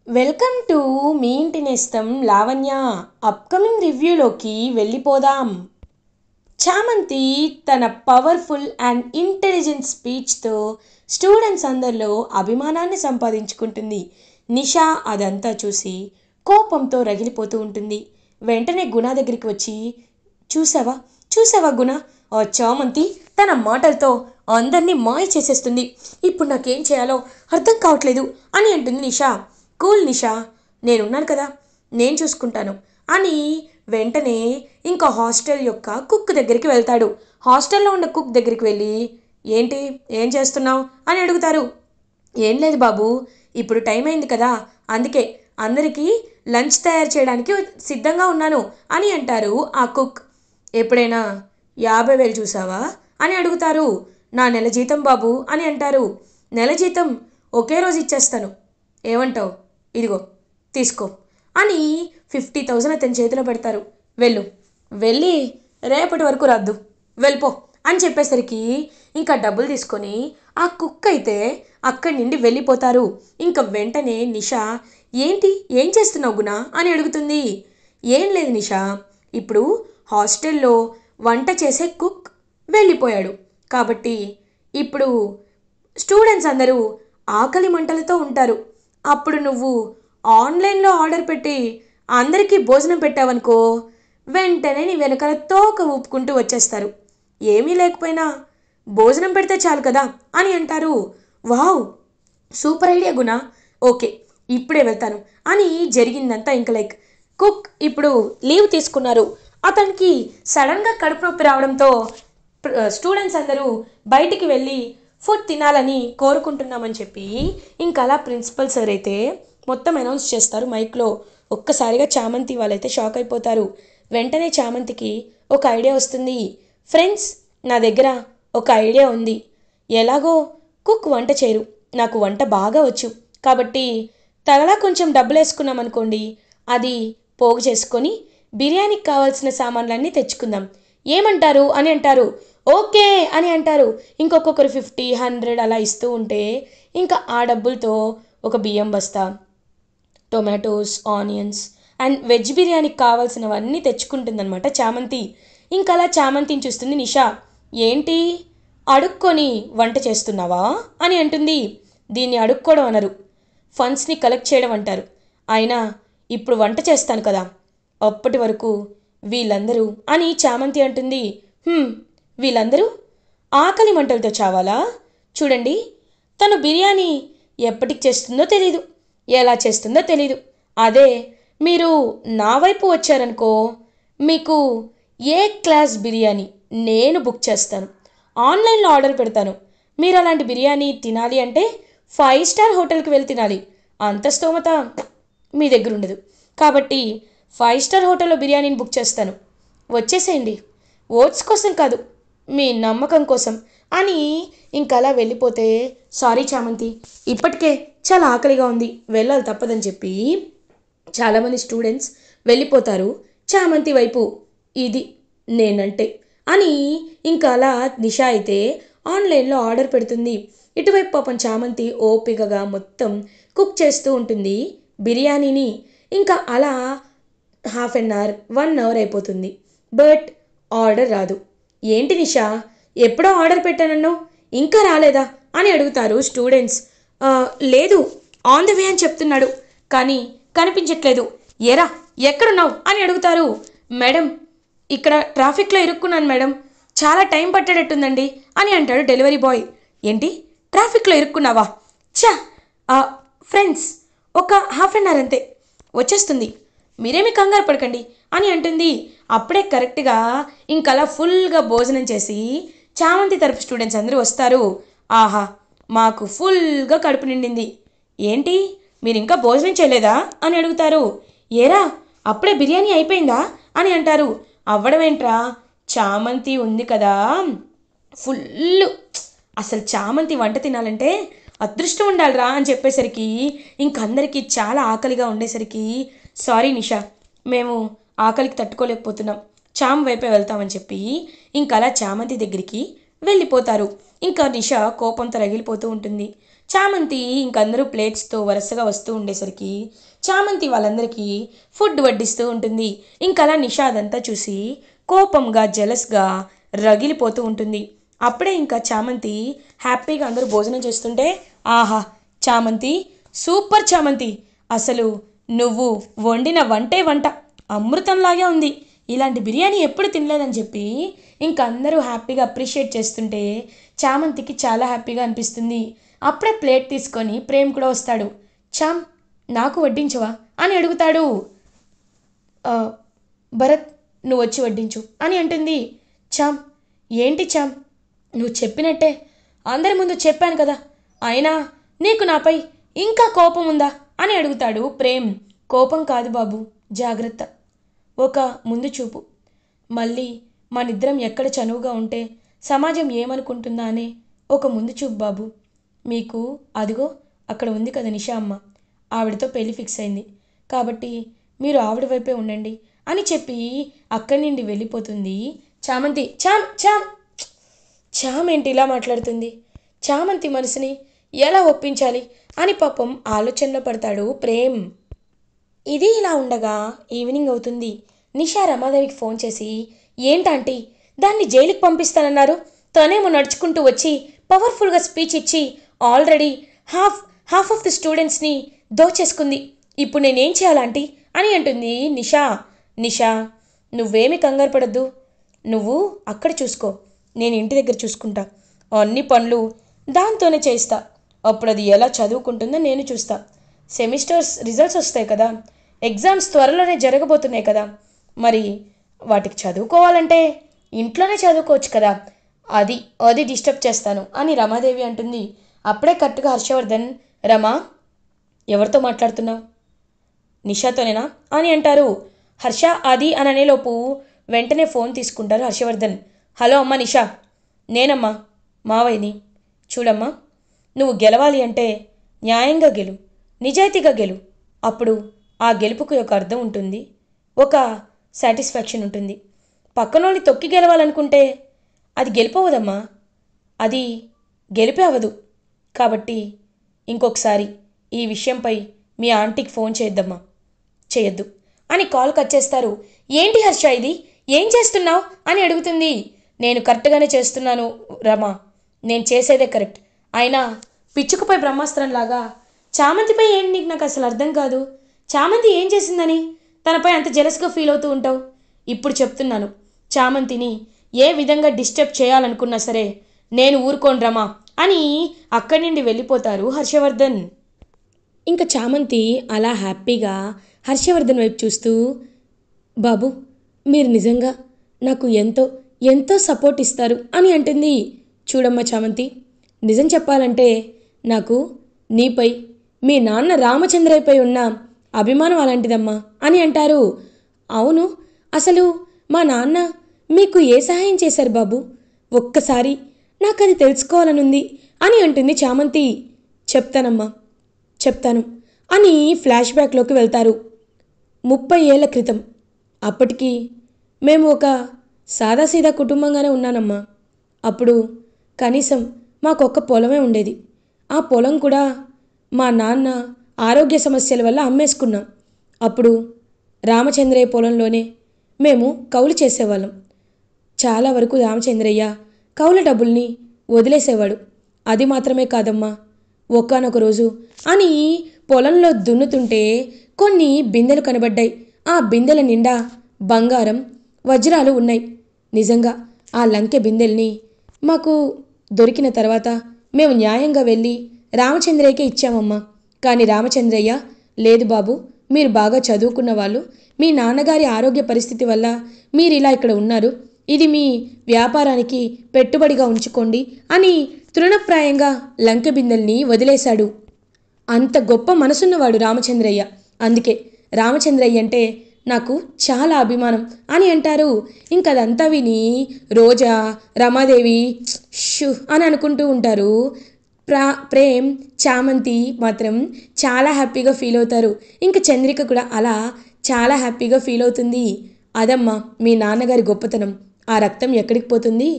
Welcome to me ఇంటి నేస్తం Lavanya. Upcoming రివ్యూలోకి వెళ్ళిపోదాం. చామంతి తన పవర్ఫుల్ అండ్ ఇంటెలిజెంట్ స్పీచ్తో స్టూడెంట్స్ అందరిలో అభిమానాన్ని సంపాదించుకుంటుంది. నిషా అదంతా చూసి కోపంతో రగిలిపోతూ ఉంటుంది. వెంటనే గుణ దగ్గరికి వచ్చి, చూసావా చూసావా గుణ, ఆ చామంతి తన మాటలతో అందరినీ మాయ చేసేస్తుంది. ఇప్పుడు నాకేం చేయాలో అర్థం కావట్లేదు అని అంటుంది నిషా. కూల్ నిషా, నేనున్నాను కదా, నేను చూసుకుంటాను అని వెంటనే ఇంకా హాస్టల్ యొక్క కుక్ దగ్గరికి వెళ్తాడు. హాస్టల్లో ఉన్న కుక్ దగ్గరికి వెళ్ళి, ఏంటి ఏం చేస్తున్నావు అని అడుగుతారు. ఏం లేదు బాబు, ఇప్పుడు టైం అయింది కదా, అందుకే అందరికీ లంచ్ తయారు చేయడానికి సిద్ధంగా ఉన్నాను అని అంటారు ఆ కుక్. ఎప్పుడైనా 50,000 చూసావా అని అడుగుతారు. నా నెల జీతం బాబు అని అంటారు. నెల జీతం ఒకే రోజు ఇచ్చేస్తాను, ఏమంటావు, ఇదిగో తీసుకో అని 50,000 అతని చేతిలో పెడతారు. వెళ్ళు, వెళ్ళి రేపటి వరకు రద్దు, వెళ్ళిపో అని చెప్పేసరికి ఇంకా డబ్బులు తీసుకొని ఆ కుక్ అయితే అక్కడి నుండి వెళ్ళిపోతారు. ఇంకా వెంటనే నిషా, ఏంటి ఏం చేస్తున్నావు గుణ అని అడుగుతుంది. ఏం లేదు నిషా, ఇప్పుడు హాస్టల్లో వంట చేసే కుక్ వెళ్ళిపోయాడు కాబట్టి ఇప్పుడు స్టూడెంట్స్ అందరూ ఆకలి మంటలతో ఉంటారు. అప్పుడు నువ్వు ఆన్లైన్లో ఆర్డర్ పెట్టి అందరికీ భోజనం పెట్టావనుకో, వెంటనే నీ వెనకాల తోక ఊపుకుంటూ వచ్చేస్తారు. ఏమీ లేకపోయినా భోజనం పెడితే చాలు కదా అని అంటారు. వావ్, సూపర్ ఐడియా గుణ, ఓకే ఇప్పుడే వెళ్తాను అని జరిగిందంతా ఇంకా లైక్ కుక్ ఇప్పుడు లీవ్ తీసుకున్నారు. అతనికి సడన్గా కడుపు నొప్పి రావడంతో స్టూడెంట్స్ అందరూ బయటికి వెళ్ళి ఫుడ్ తినాలని కోరుకుంటున్నామని చెప్పి ఇంకా అలా ప్రిన్సిపల్ సార్ అయితే మొత్తం అనౌన్స్ చేస్తారు మైక్లో. ఒక్కసారిగా చామంతి వాళ్ళైతే షాక్ అయిపోతారు. వెంటనే చామంతికి ఒక ఐడియా వస్తుంది. ఫ్రెండ్స్, నా దగ్గర ఒక ఐడియా ఉంది. ఎలాగో కుక్ వంట చేయరు, నాకు వంట బాగా వచ్చు కాబట్టి తగలా కొంచెం డబ్బులు వేసుకున్నాం అనుకోండి, అది పోగు చేసుకొని బిర్యానీకి కావాల్సిన సామాన్లన్నీ తెచ్చుకుందాం, ఏమంటారు అని అంటారు. ఓకే అని అంటారు. ఇంకొకరు 50, 100 అలా ఇస్తూ ఉంటే ఇంకా ఆ డబ్బులతో ఒక బియ్యం బస్తా, టొమాటోస్, ఆనియన్స్ అండ్ వెజ్ బిర్యానీకి కావాల్సినవన్నీ తెచ్చుకుంటుందన్నమాట చామంతి. ఇంకా అలా చామంతిని చూస్తుంది నిషా. ఏంటి అడుక్కొని వంట చేస్తున్నావా అని అంటుంది. దీన్ని అడుక్కోవడం అనరు, ఫండ్స్ని కలెక్ట్ చేయడం అంటారు. అయినా ఇప్పుడు వంట చేస్తాను కదా, అప్పటి వరకు వీళ్ళందరూ అని చామంతి అంటుంది. వీళ్ళందరూ ఆకలి మంటలతో చావాలా? చూడండి, తను బిర్యానీ ఎప్పటికి చేస్తుందో తెలీదు, ఎలా చేస్తుందో తెలీదు. అదే మీరు నా వైపు వచ్చారనుకో, మీకు ఏ క్లాస్ బిర్యానీ నేను బుక్ చేస్తాను, ఆన్లైన్లో ఆర్డర్ పెడతాను. మీరు అలాంటి బిర్యానీ తినాలి అంటే 5 స్టార్ హోటల్కి వెళ్ళి తినాలి. అంత స్తోమత మీ దగ్గర ఉండదు కాబట్టి 5 స్టార్ హోటల్లో బిర్యానీని బుక్ చేస్తాను, వచ్చేసేయండి. ఓట్స్ కోసం కాదు, మీ నమ్మకం కోసం అని ఇంకలా వెళ్ళిపోతే, సారీ చామంతి, ఇప్పటికే చాలా ఆకలిగా ఉంది, వెళ్ళాలి తప్పదని చెప్పి చాలామంది స్టూడెంట్స్ వెళ్ళిపోతారు చామంతి వైపు. ఇది నేనంటే అని ఇంకా అలా నిషా అయితే ఆన్లైన్లో ఆర్డర్ పెడుతుంది. ఇటువైపు పాపం చామంతి ఓపికగా మొత్తం కుక్ చేస్తూ ఉంటుంది బిర్యానీని. ఇంకా అలా 1/2 అవర్ 1 అవర్ అయిపోతుంది, బట్ ఆర్డర్ రాదు. ఏంటి నిషా, ఎప్పుడో ఆర్డర్ పెట్టానన్నో ఇంకా రాలేదా అని అడుగుతారు స్టూడెంట్స్. లేదు, ఆన్ ద వే అని చెప్తున్నాడు కానీ కనిపించట్లేదు. ఎరా ఎక్కడున్నావు అని అడుగుతారు. మేడం, ఇక్కడ ట్రాఫిక్లో ఇరుక్కున్నాను మేడం, చాలా టైం పట్టేటట్టుందండి అని అంటాడు డెలివరీ బాయ్. ఏంటి ట్రాఫిక్లో ఇరుక్కున్నావా? చా, ఫ్రెండ్స్, ఒక 1/2 అవర్ అంతే, వచ్చేస్తుంది, మీరేమీ కంగారు పడకండి అని అంటుంది. అప్పుడే కరెక్ట్గా ఇంకలా ఫుల్గా భోజనం చేసి చామంతి తరపు స్టూడెంట్స్ అందరూ వస్తారు. ఆహా, మాకు ఫుల్గా కడుపు నిండింది, ఏంటి మీరు ఇంకా భోజనం చేయలేదా అని అడుగుతారు. ఏరా అప్పుడే బిర్యానీ అయిపోయిందా అని అంటారు. అవ్వడమేంట్రా, చామంతి ఉంది కదా ఫుల్, అసలు చామంతి వంట తినాలంటే అదృష్టం ఉండాలిరా అని చెప్పేసరికి ఇంకందరికీ చాలా ఆకలిగా ఉండేసరికి, సారీ నిషా, మేము ఆకలికి తట్టుకోలేకపోతున్నాం, చామ్ వైపే వెళ్తామని చెప్పి ఇంకలా చామంతి దగ్గరికి వెళ్ళిపోతారు. ఇంకా నిషా కోపంతో రగిలిపోతూ ఉంటుంది. చామంతి ఇంకందరూ ప్లేట్స్తో వరుసగా వస్తూ ఉండేసరికి చామంతి వాళ్ళందరికీ ఫుడ్ వడ్డిస్తూ ఉంటుంది. ఇంకలా నిషా అదంతా చూసి కోపంగా జలస్గా రగిలిపోతూ ఉంటుంది. అప్పుడే ఇంకా చామంతి హ్యాపీగా అందరూ భోజనం చేస్తుంటే, ఆహా చామంతి, సూపర్ చామంతి, అసలు నువ్వు వండిన వంటే వంట అమృతంలాగే ఉంది, ఇలాంటి బిర్యానీ ఎప్పుడు తినలేదని చెప్పి ఇంక అందరూ హ్యాపీగా అప్రిషియేట్ చేస్తుంటే చామంతికి చాలా హ్యాపీగా అనిపిస్తుంది. అప్పుడే ప్లేట్ తీసుకొని ప్రేమ్ కూడా వస్తాడు. చామ్, నాకు వడ్డించవా అని అడుగుతాడు. "ఆ, భరత్, నువ్వు వచ్చి వడ్డించు" అని అంటుంది. చామ్, ఏంటి చామ్, నువ్వు చెప్పినట్టే అందరి ముందు చెప్పాను కదా, అయినా నీకు నాపై ఇంకా కోపం ఉందా అని అడుగుతాడు ప్రేమ్. కోపం కాదు బాబు, జాగ్రత్త, ఒక ముందు చూపు. మళ్ళీ మనిద్దరం ఎక్కడ చనువుగా ఉంటే సమాజం ఏమనుకుంటుందా అనే ఒక ముందు చూపు బాబు. మీకు అదిగో అక్కడ ఉంది కదా నిషా అమ్మ, ఆవిడతో పెళ్లి ఫిక్స్ అయింది, కాబట్టి మీరు ఆవిడ వైపే ఉండండి అని చెప్పి అక్కడి నుండి వెళ్ళిపోతుంది చామంతి. చామ్ చామ్ చామ్ ఏంటి ఇలా మాట్లాడుతుంది, చామంతి మనసుని ఎలా ఒప్పించాలి అని పాపం ఆలోచనలో పడతాడు ప్రేమ్. ఇది ఇలా ఉండగా ఈవినింగ్ అవుతుంది. నిషా రమాదేవికి ఫోన్ చేసి, ఏంటంటీ, దాన్ని జైలుకి పంపిస్తానన్నారు, తనేమో నడుచుకుంటూ వచ్చి పవర్ఫుల్గా స్పీచ్ ఇచ్చి already half half of the స్టూడెంట్స్ని దోచేసుకుంది, ఇప్పుడు నేనేం చేయాలంటీ అని అంటుంది నిషా. నిషా, నువ్వేమీ కంగారు పడద్దు, నువ్వు అక్కడ చూసుకో, నేను ఇంటి దగ్గర చూసుకుంటా, అన్ని పనులు దాంతోనే చేస్తా, అప్పుడు అది ఎలా చదువుకుంటుందో నేను చూస్తా. సెమిస్టర్స్ రిజల్ట్స్ వస్తాయి కదా, ఎగ్జామ్స్ త్వరలోనే జరగబోతున్నాయి కదా, మరి వాటికి చదువుకోవాలంటే ఇంట్లోనే చదువుకోవచ్చు కదా, అది అది డిస్టర్బ్ చేస్తాను అని రమాదేవి అంటుంది. అప్పుడే కరెక్ట్గా హర్షవర్ధన్, రమా, ఎవరితో మాట్లాడుతున్నావు, నిషాతోనేనా అని అంటారు. హర్ష అది అని అనేలోపు వెంటనే ఫోన్ తీసుకుంటారు హర్షవర్ధన్. హలో అమ్మ నిషా, నేనమ్మా మావయ్యని. చూడమ్మా, నువ్వు గెలవాలి అంటే న్యాయంగా గెలు, నిజాయితీగా గెలు, అప్పుడు ఆ గెలుపుకు ఒక అర్థం ఉంటుంది, ఒక సాటిస్ఫాక్షన్ ఉంటుంది. పక్కనోని తొక్కి గెలవాలనుకుంటే అది గెలుపవదమ్మా, అది గెలిపే అవ్వదు. కాబట్టి ఇంకొకసారి ఈ విషయంపై మీ ఆంటీకి ఫోన్ చేద్దామా, చేయొద్దు అని కాల్ కట్ చేస్తారు. ఏంటి హర్ష ఇది, ఏం చేస్తున్నావు అని అడుగుతుంది. నేను కరెక్ట్గానే చేస్తున్నాను రమా, నేను చేసేదే కరెక్ట్, అయినా పిచ్చుకుపై బ్రహ్మాస్త్రంలాగా చామంతిపై ఏంటి నీకు, నాకు అసలు అర్థం కాదు, చామంతి ఏం చేసిందని తనపై అంత జెలస్గా ఫీల్ అవుతూ ఉంటావు. ఇప్పుడు చెప్తున్నాను, చామంతిని ఏ విధంగా డిస్టర్బ్ చేయాలనుకున్నా సరే నేను ఊరుకోను రమా అని అక్కడి నుండి వెళ్ళిపోతారు హర్షవర్ధన్. ఇంకా చామంతి అలా హ్యాపీగా హర్షవర్ధన్ వైపు చూస్తూ, బాబు, మీరు నిజంగా నాకు ఎంతో ఎంతో సపోర్ట్ ఇస్తారు అని అంటుంది. చూడమ్మా చామంతి, నిజం చెప్పాలంటే నాకు నీపై, మీ నాన్న రామచంద్రయ్యపై ఉన్న అభిమానం అలాంటిదమ్మా అని అంటారు. అవును, అసలు మా నాన్న మీకు ఏ సహాయం చేశారు బాబు, ఒక్కసారి నాకు అది తెలుసుకోవాలనుంది అని అంటుంది చామంతి. చెప్తానమ్మా, చెప్తాను అని ఫ్లాష్ బ్యాక్లోకి వెళ్తారు. 30 ఏళ్ల క్రితం, అప్పటికి మేము ఒక సాదాసీదా కుటుంబంగానే ఉన్నానమ్మా. అప్పుడు కనీసం మాకొక్క పొలమే ఉండేది, ఆ పొలం కూడా మా నాన్న ఆరోగ్య సమస్యల వల్ల అమ్మేసుకున్నాం. అప్పుడు రామచంద్రయ్య పొలంలోనే మేము కౌలు చేసేవాళ్ళం. చాలా వరకు రామచంద్రయ్య కౌల డబ్బుల్ని వదిలేసేవాడు. అది మాత్రమే కాదమ్మా, ఒకానొక రోజు అని పొలంలో దున్నుతుంటే కొన్ని బిందెలు కనబడ్డాయి. ఆ బిందెల నిండా బంగారం, వజ్రాలు ఉన్నాయి. నిజంగా ఆ లంకె బిందెల్ని మాకు దొరికిన తర్వాత మేము న్యాయంగా వెళ్ళి రామచంద్రయ్యకే ఇచ్చామమ్మా. కానీ రామచంద్రయ్య, లేదు బాబు, మీరు బాగా చదువుకున్న వాళ్ళు, మీ నాన్నగారి ఆరోగ్య పరిస్థితి వల్ల మీరు ఇలా ఇక్కడ ఉన్నారు, ఇది మీ వ్యాపారానికి పెట్టుబడిగా ఉంచుకోండి అని తృణప్రాయంగా లంకె బిందెల్ని వదిలేశాడు. అంత గొప్ప మనసున్నవాడు రామచంద్రయ్య, అందుకే రామచంద్రయ్య అంటే నాకు చాలా అభిమానం అని అంటారు. ఇంకదంతా విని రోజా, రమాదేవి షూ అని అనుకుంటూ ఉంటారు. ప్రేమ్, చామంతి మాత్రం చాలా హ్యాపీగా ఫీల్ అవుతారు. ఇంకా చంద్రిక కూడా అలా చాలా హ్యాపీగా ఫీల్ అవుతుంది. అదమ్మా మీ నాన్నగారి గొప్పతనం, ఆ రక్తం ఎక్కడికి పోతుంది,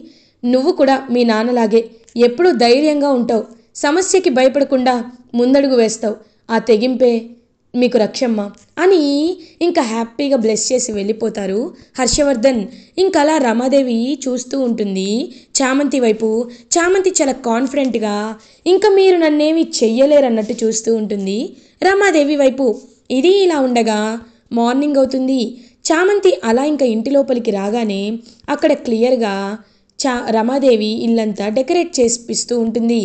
నువ్వు కూడా మీ నాన్నలాగే ఎప్పుడూ ధైర్యంగా ఉంటావు, సమస్యకి భయపడకుండా ముందడుగు వేస్తావు. ఆ తెగింపే మీకు రక్షమ్మ అని ఇంకా హ్యాపీగా బ్లెస్ చేసి వెళ్ళిపోతారు హర్షవర్ధన్. ఇంకా అలా రమాదేవి చూస్తూ ఉంటుంది చామంతి వైపు. చామంతి చాలా కాన్ఫిడెంట్గా ఇంకా మీరు నన్నేమి చెయ్యలేరన్నట్టు చూస్తూ ఉంటుంది రమాదేవి వైపు. ఇది ఇలా ఉండగా మార్నింగ్ అవుతుంది. చామంతి అలా ఇంకా ఇంటి లోపలికి రాగానే అక్కడ క్లియర్గా రమాదేవి ఇల్లంతా డెకరేట్ చేసిపిస్తూ ఉంటుంది.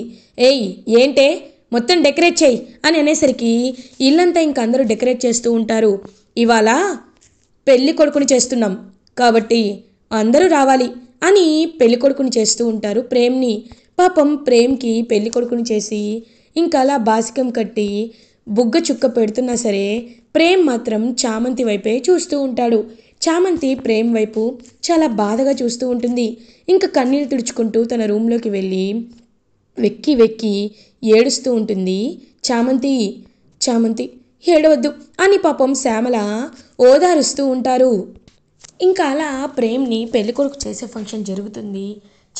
ఏయ్ ఏంటే మొత్తం డెకరేట్ చేయి అని అనేసరికి ఇల్లంతా ఇంక అందరూ డెకరేట్ చేస్తూ ఉంటారు. ఇవాళ పెళ్లి కొడుకుని చేస్తున్నాం కాబట్టి అందరూ రావాలి అని పెళ్లి కొడుకుని చేస్తూ ఉంటారు ప్రేమ్ని. పాపం ప్రేమ్కి పెళ్లి కొడుకుని చేసి ఇంకా అలా బాసికం కట్టి బుగ్గ చుక్క పెడుతున్నా సరే ప్రేమ్ మాత్రం చామంతి వైపే చూస్తూ ఉంటాడు. చామంతి ప్రేమ్ వైపు చాలా బాధగా చూస్తూ ఉంటుంది. ఇంకా కన్నీళ్ళు తుడుచుకుంటూ తన రూమ్లోకి వెళ్ళి వెక్కి వెక్కి ఏడుస్తూ ఉంటుంది చామంతి. చామంతి ఏడవద్దు అని పాపం శ్యామల ఓదారుస్తూ ఉంటారు. ఇంకా అలా ప్రేమ్ని పెళ్ళికొడుకు చేసే ఫంక్షన్ జరుగుతుంది.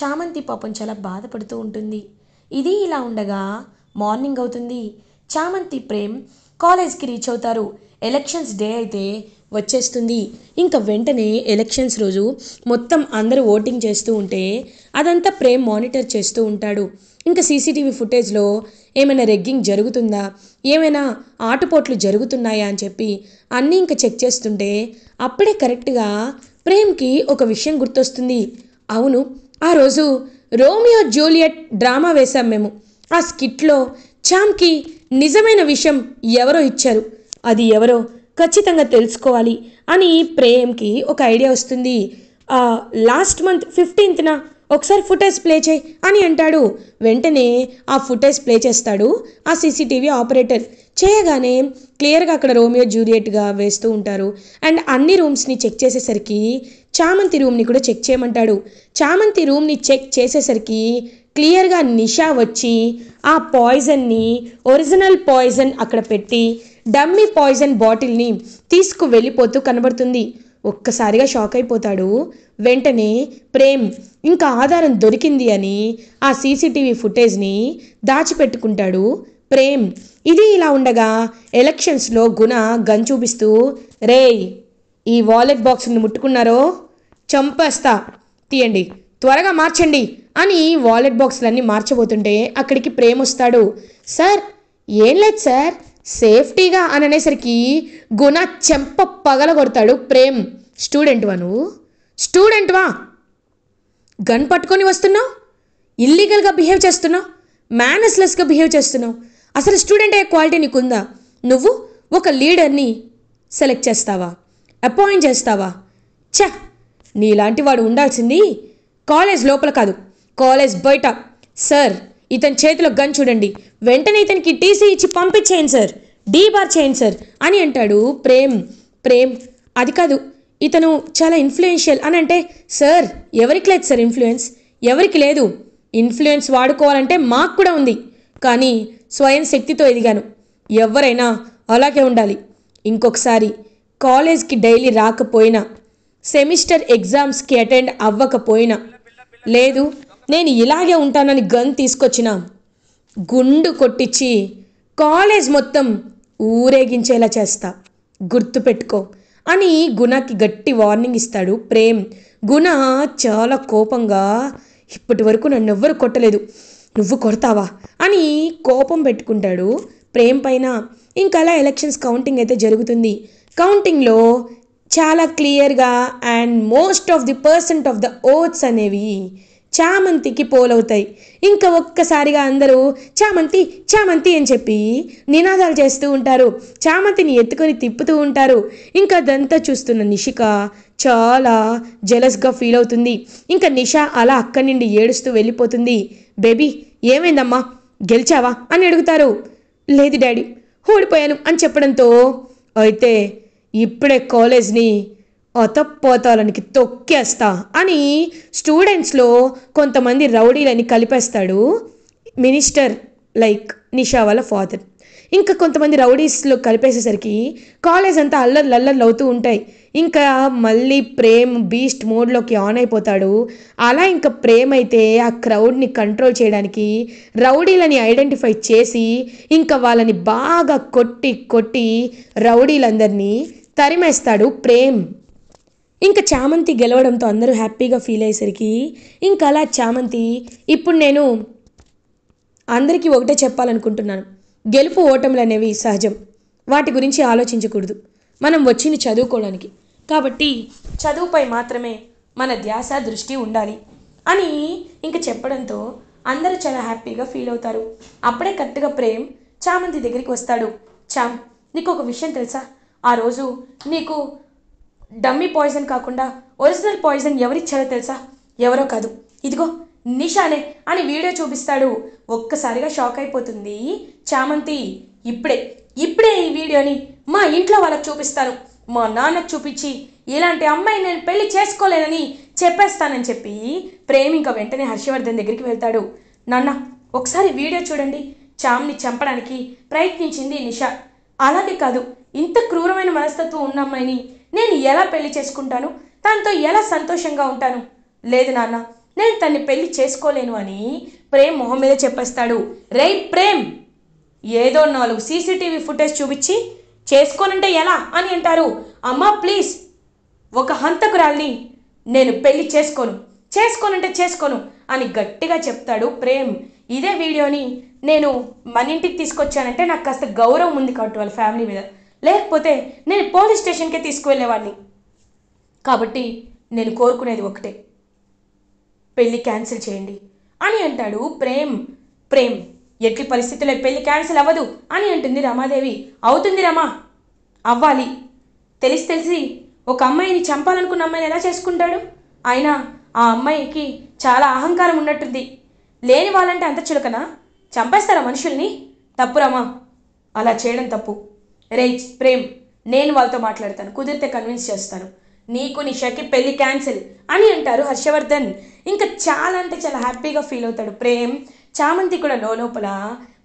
చామంతి పాపం చాలా బాధపడుతూ ఉంటుంది. ఇది ఇలా ఉండగా మార్నింగ్ అవుతుంది. చామంతి ప్రేమ్ కాలేజ్కి రీచ్ అవుతారు. ఎలక్షన్స్ డే అయితే వచ్చేస్తుంది. ఇంకా వెంటనే ఎలక్షన్స్ రోజు మొత్తం అందరూ ఓటింగ్ చేస్తూ ఉంటే అదంతా ప్రేమ్ మానిటర్ చేస్తూ ఉంటాడు. ఇంకా సీసీటీవీ ఫుటేజ్లో ఏమైనా రెగ్గింగ్ జరుగుతుందా, ఏమైనా ఆటుపోట్లు జరుగుతున్నాయా అని చెప్పి అన్నీ ఇంకా చెక్ చేస్తుంటే అప్పుడే కరెక్ట్గా ప్రేమ్కి ఒక విషయం గుర్తొస్తుంది. అవును, ఆ రోజు రోమియో జూలియట్ డ్రామా వేశాం మేము. ఆ స్కిట్లో చామ్కి నిజమైన విషయం ఎవరో ఇచ్చారు. అది ఎవరో ఖచ్చితంగా తెలుసుకోవాలి అని ప్రేమ్కి ఒక ఐడియా వస్తుంది. లాస్ట్ మంత్ 15న ఒకసారి ఫుటేజ్ ప్లే చేయి అని అంటాడు. వెంటనే ఆ ఫుటేజ్ ప్లే చేస్తాడు ఆ సీసీటీవీ ఆపరేటర్. చేయగానే క్లియర్గా అక్కడ రోమియో జూలియట్గా వేస్తూ ఉంటారు. అండ్ అన్ని రూమ్స్ని చెక్ చేసేసరికి చామంతి రూమ్ని కూడా చెక్ చేయమంటాడు. చామంతి రూమ్ని చెక్ చేసేసరికి క్లియర్గా నిషా వచ్చి ఆ పాయిజన్ని ఒరిజినల్ పాయిజన్ అక్కడ పెట్టి డమ్మీ పాయిజన్ బాటిల్ని తీసుకు వెళ్ళిపోతూ కనబడుతుంది. ఒక్కసారిగా షాక్ అయిపోతాడు. వెంటనే ప్రేమ్ ఇంకా ఆధారం దొరికింది అని ఆ సీసీటీవీ ఫుటేజ్ని దాచిపెట్టుకుంటాడు ప్రేమ్. ఇది ఇలా ఉండగా ఎలక్షన్స్లో గుణ గన్ చూపిస్తూ, రేయ్ ఈ వాలెట్ బాక్స్ని ముట్టుకున్నారో చంపేస్తా, తీయండి, త్వరగా మార్చండి అని వాలెట్ బాక్స్లన్నీ మార్చబోతుంటే అక్కడికి ప్రేమ్ వస్తాడు. సార్ ఏం లేదు సార్, సేఫ్టీగా అని అనేసరికి గుణ చెంప పగల కొడతాడు ప్రేమ్. స్టూడెంట్వా నువ్వు? స్టూడెంట్వా? గన్ పట్టుకొని వస్తున్నావు, ఇల్లీగల్గా బిహేవ్ చేస్తున్నావు, మేనర్స్లెస్గా బిహేవ్ చేస్తున్నావు. అసలు స్టూడెంట్ అయ్యే క్వాలిటీ నీకుందా? నువ్వు ఒక లీడర్ని సెలెక్ట్ చేస్తావా, అపాయింట్ చేస్తావా? ఛ, నీలాంటి వాడు ఉండాల్సింది కాలేజ్ లోపల కాదు, కాలేజ్ బయట. సార్ ఇతని చేతిలో గన్ చూడండి, వెంటనే ఇతనికి టీసీ ఇచ్చి పంపించేయండి సార్, డీబార్ చేయండి సార్ అని అంటాడు ప్రేమ్. ప్రేమ్ అది కాదు, ఇతను చాలా ఇన్ఫ్లుయెన్షియల్ అని అంటే, సార్ ఎవరికి లేదు సార్ ఇన్ఫ్లుయెన్స్, ఎవరికి లేదు. ఇన్ఫ్లుయెన్స్ వాడుకోవాలంటే మాకు కూడా ఉంది, కానీ స్వయం శక్తితో ఎదిగాను. ఎవరైనా అలాగే ఉండాలి. ఇంకొకసారి కాలేజ్కి డైలీ రాకపోయినా, సెమిస్టర్ ఎగ్జామ్స్కి అటెండ్ అవ్వకపోయినా, లేదు నేను ఇలాగే ఉంటానని గన్ తీసుకొచ్చిన గుండు కొట్టించి కాలేజ్ మొత్తం ఊరేగించేలా చేస్తా, గుర్తుపెట్టుకో అని గుణకి గట్టి వార్నింగ్ ఇస్తాడు ప్రేమ్. గుణ చాలా కోపంగా, ఇప్పటి వరకు నన్ను ఎవ్వరు కొట్టలేదు, నువ్వు కొడతావా అని కోపం పెట్టుకుంటాడు ప్రేమ్ పైన. ఇంకా అలా ఎలక్షన్స్ కౌంటింగ్ అయితే జరుగుతుంది. కౌంటింగ్లో చాలా క్లియర్గా and most of the percent of the votes అనేవి చామంతికి పోలవుతాయి. ఇంకా ఒక్కసారిగా అందరూ చామంతి చామంతి అని చెప్పి నినాదాలు చేస్తూ ఉంటారు. చామంతిని ఎత్తుకొని తిప్పుతూ ఉంటారు. ఇంకా అదంతా చూస్తున్న నిషిక చాలా జెలస్గా ఫీల్ అవుతుంది. ఇంకా నిషా అలా అక్కడి నుండి ఏడుస్తూ వెళ్ళిపోతుంది. బేబీ ఏమైందమ్మా, గెలిచావా అని అడుగుతారు. లేదు డాడీ, ఓడిపోయాను అని చెప్పడంతో, అయితే ఇప్పుడే కాలేజ్ని అతపోతాలనికి తొక్కేస్తా అని స్టూడెంట్స్లో కొంతమంది రౌడీలని కలిపేస్తాడు మినిస్టర్, లైక్ నిషా వాళ్ళ ఫాదర్. ఇంకా కొంతమంది రౌడీస్లో కలిపేసేసరికి కాలేజ్ అంతా అల్లర్లు అవుతూ ఉంటాయి. ఇంకా మళ్ళీ ప్రేమ్ బీస్ట్ మోడ్లోకి ఆన్ అయిపోతాడు. అలా ఇంకా ప్రేమ్ అయితే ఆ క్రౌడ్ని కంట్రోల్ చేయడానికి రౌడీలని ఐడెంటిఫై చేసి ఇంకా వాళ్ళని బాగా కొట్టి కొట్టి రౌడీలందరినీ తరిమేస్తాడు ప్రేమ్. ఇంకా చామంతి గెలవడంతో అందరూ హ్యాపీగా ఫీల్ అయ్యేసరికి ఇంకా అలా చామంతి, ఇప్పుడు నేను అందరికీ ఒకటే చెప్పాలనుకుంటున్నాను, గెలుపు ఓటములు అనేవి సహజం, వాటి గురించి ఆలోచించకూడదు, మనం వచ్చింది చదువుకోవడానికి, కాబట్టి చదువుపై మాత్రమే మన ధ్యాస దృష్టి ఉండాలి అని ఇంక చెప్పడంతో అందరూ చాలా హ్యాపీగా ఫీల్ అవుతారు. అప్పుడే కరెక్ట్గా ప్రేమ్ చామంతి దగ్గరికి వస్తాడు. చామ్, నీకు ఒక విషయం తెలుసా, ఆ రోజు నీకు డమ్మీ పాయిజన్ కాకుండా ఒరిజినల్ పాయిజన్ ఎవరిచ్చారో తెలుసా? ఎవరో కాదు, ఇదిగో నిషానే అని వీడియో చూపిస్తాడు. ఒక్కసారిగా షాక్ అయిపోతుంది చామంతి. ఇప్పుడే ఈ వీడియోని మా ఇంట్లో వాళ్ళకి చూపిస్తాను, మా నాన్నకు చూపించి ఇలాంటి అమ్మాయి నేను పెళ్లి చేసుకోలేనని చెప్పేస్తానని చెప్పి ప్రేమ్ ఇంకా వెంటనే హర్షవర్ధన్ దగ్గరికి వెళ్తాడు. నాన్న, ఒకసారి వీడియో చూడండి, చామ్ని చంపడానికి ప్రయత్నించింది నిషా. అలాగే కాదు, ఇంత క్రూరమైన మనస్తత్వం ఉన్న అమ్మాయిని నేను ఎలా పెళ్లి చేసుకుంటాను, తనతో ఎలా సంతోషంగా ఉంటాను? లేదు నాన్న, నేను తన్ని పెళ్లి చేసుకోలేను అని ప్రేమ్ మొహం మీద చెప్పేస్తాడు. రేయ్ ప్రేమ్, ఏదో 4 సీసీటీవీ ఫుటేజ్ చూపించి చేసుకోనంటే ఎలా అని అంటారు. అమ్మా ప్లీజ్, ఒక హంతకురాల్ని నేను పెళ్లి చేసుకోనంటే చేసుకోను అని గట్టిగా చెప్తాడు ప్రేమ్. ఇదే వీడియోని నేను మన ఇంటికి తీసుకొచ్చానంటే నాకు కాస్త గౌరవం ఉంది కాబట్టి వాళ్ళ ఫ్యామిలీ మీద, లేకపోతే నేను పోలీస్ స్టేషన్కే తీసుకువెళ్ళేవాడిని. కాబట్టి నేను కోరుకునేది ఒకటే, పెళ్ళి క్యాన్సిల్ చేయండి అని అంటాడు ప్రేమ్. ప్రేమ్, ఎట్టి పరిస్థితుల్లో పెళ్ళి క్యాన్సిల్ అవ్వదు అని అంటుంది రమాదేవి. అవుతుంది రమా, అవ్వాలి. తెలిసి ఒక అమ్మాయిని చంపాలనుకున్న అమ్మాయిని ఎలా చేసుకుంటాడు? అయినా ఆ అమ్మాయికి చాలా అహంకారం ఉన్నట్టుంది. లేని వాళ్ళంటే అంత చులకనా? చంపేస్తారా మనుషుల్ని? తప్పు రమా, అలా చేయడం తప్పు. రే ప్రేమ్, నేను వాళ్ళతో మాట్లాడతాను, కుదిరితే కన్విన్స్ చేస్తాను, నీకు నిషాకి పెళ్లి క్యాన్సిల్ అని అంటారు హర్షవర్ధన్. ఇంకా చాలా అంటే చాలా హ్యాపీగా ఫీల్ అవుతాడు ప్రేమ్. చామంతి కూడా లోపల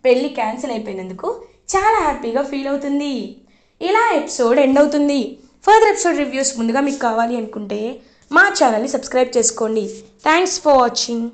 పెళ్ళి క్యాన్సిల్ అయిపోయినందుకు చాలా హ్యాపీగా ఫీల్ అవుతుంది. ఇలా ఎపిసోడ్ ఎండ్ అవుతుంది. ఫర్దర్ ఎపిసోడ్ రివ్యూస్ ముందుగా మీకు కావాలి అనుకుంటే మా ఛానల్ని సబ్స్క్రైబ్ చేసుకోండి. Thanks for watching.